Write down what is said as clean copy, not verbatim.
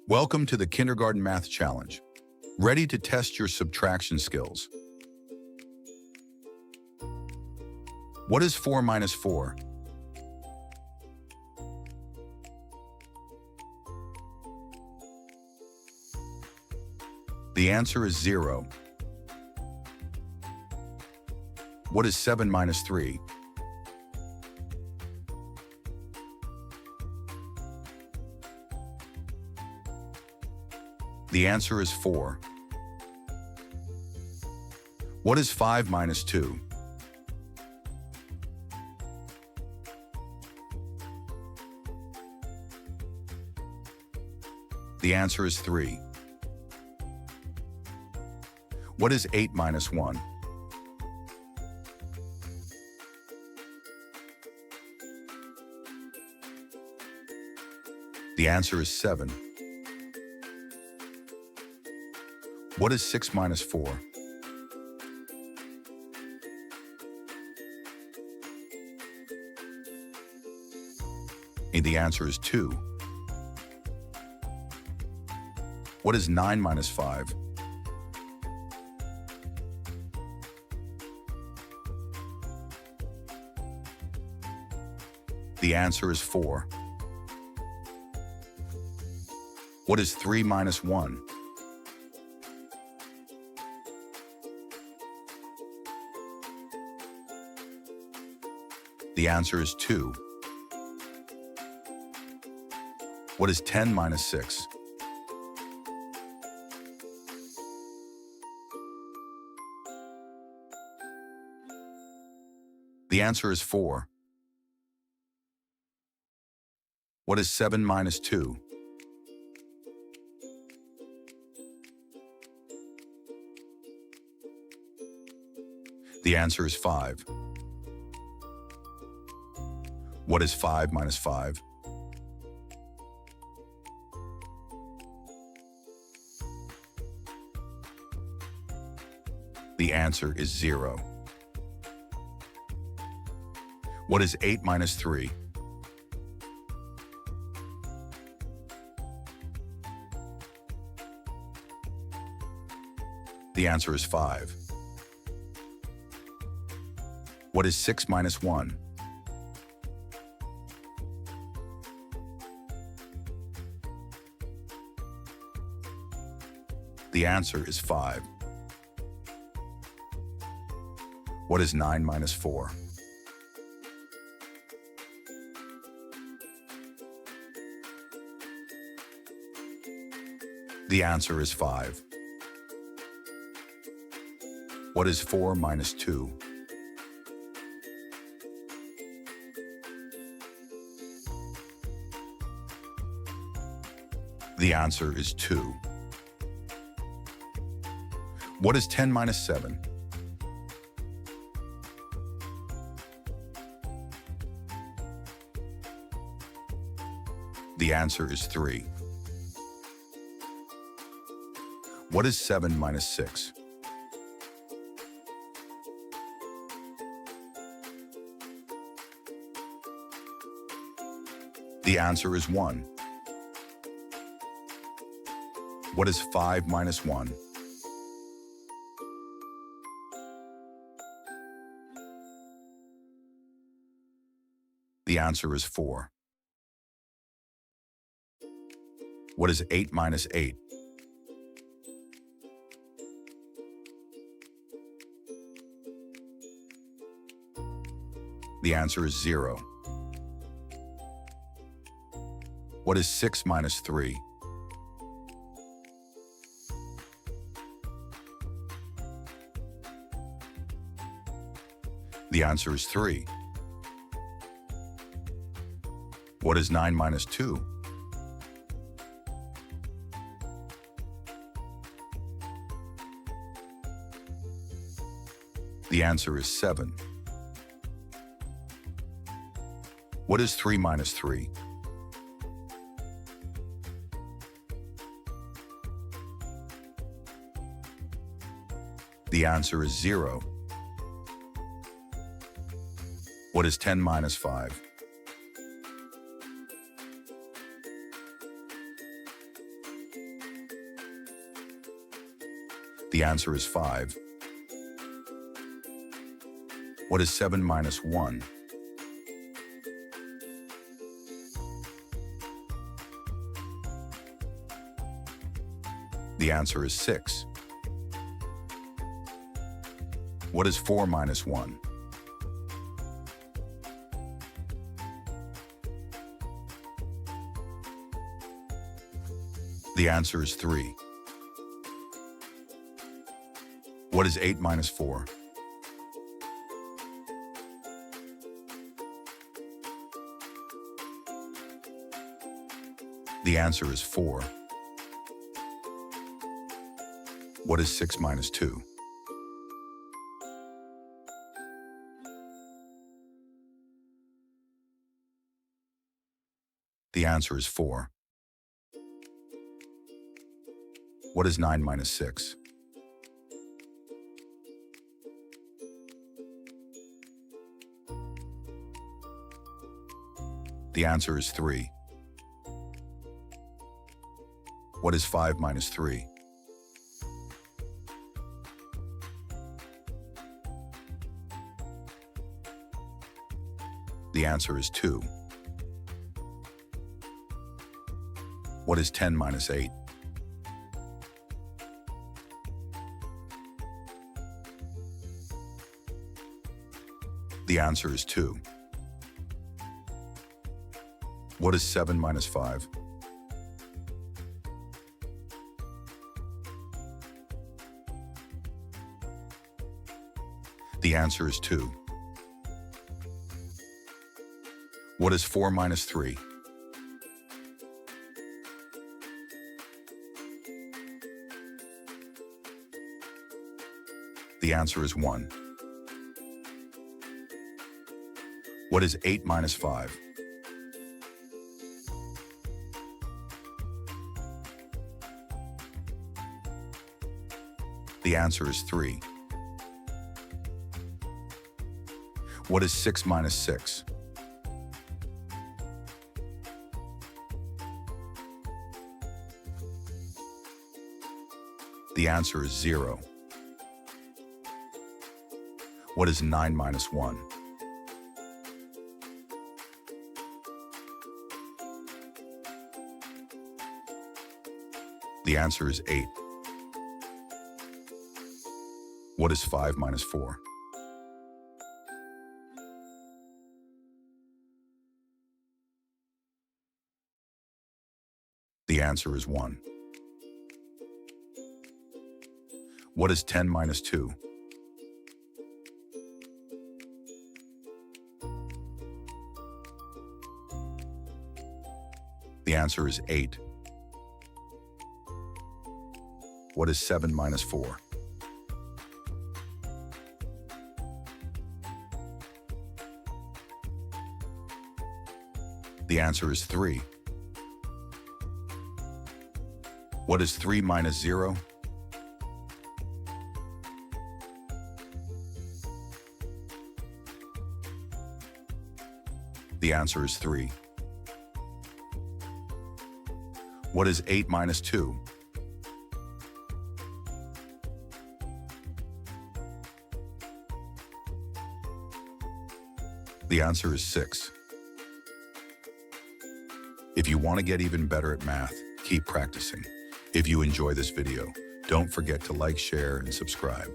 Welcome to the Kindergarten Math Challenge. Ready to test your subtraction skills? What is 4 minus 4? The answer is 0. What is 7 minus 3? The answer is 4. What is 5 minus 2? The answer is 3. What is 8 minus 1? The answer is 7. What is 6 minus 4? And the answer is 2. What is 9 minus 5? The answer is 4. What is 3 minus 1? The answer is 2. What is 10 minus 6? The answer is 4. What is 7 minus 2? The answer is 5. What is 5 minus 5? The answer is 0. What is 8 minus 3? The answer is 5. What is 6 minus 1? The answer is 5. What is 9 minus 4? The answer is 5. What is 4 minus 2? The answer is 2. What is 10 minus 7? The answer is 3. What is 7 minus 6? The answer is 1. What is 5 minus 1? The answer is 4. What is 8 minus 8? The answer is 0. What is 6 minus 3? The answer is 3. What is 9 minus 2? The answer is 7. What is 3 minus 3? The answer is 0. What is 10 minus 5? The answer is 5. What is 7 minus 1? The answer is 6. What is 4 minus 1? The answer is 3. What is 8 minus 4? The answer is 4. What is 6 minus 2? The answer is 4. What is 9 minus 6? The answer is 3. What is 5 minus 3? The answer is 2. What is 10 minus 8? The answer is 2. What is 7 minus 5? The answer is 2. What is 4 minus 3? The answer is 1. What is 8 minus 5? The answer is 3. What is 6 minus 6? The answer is 0. What is 9 minus 1? The answer is 8. What is 5 minus 4? The answer is 1. What is 10 minus 2? The answer is 8. What is 7 minus 4? The answer is 3. What is 3 minus 0? The answer is 3. What is 8 minus 2? The answer is 6. If you want to get even better at math, keep practicing. If you enjoy this video, don't forget to like, share, and subscribe.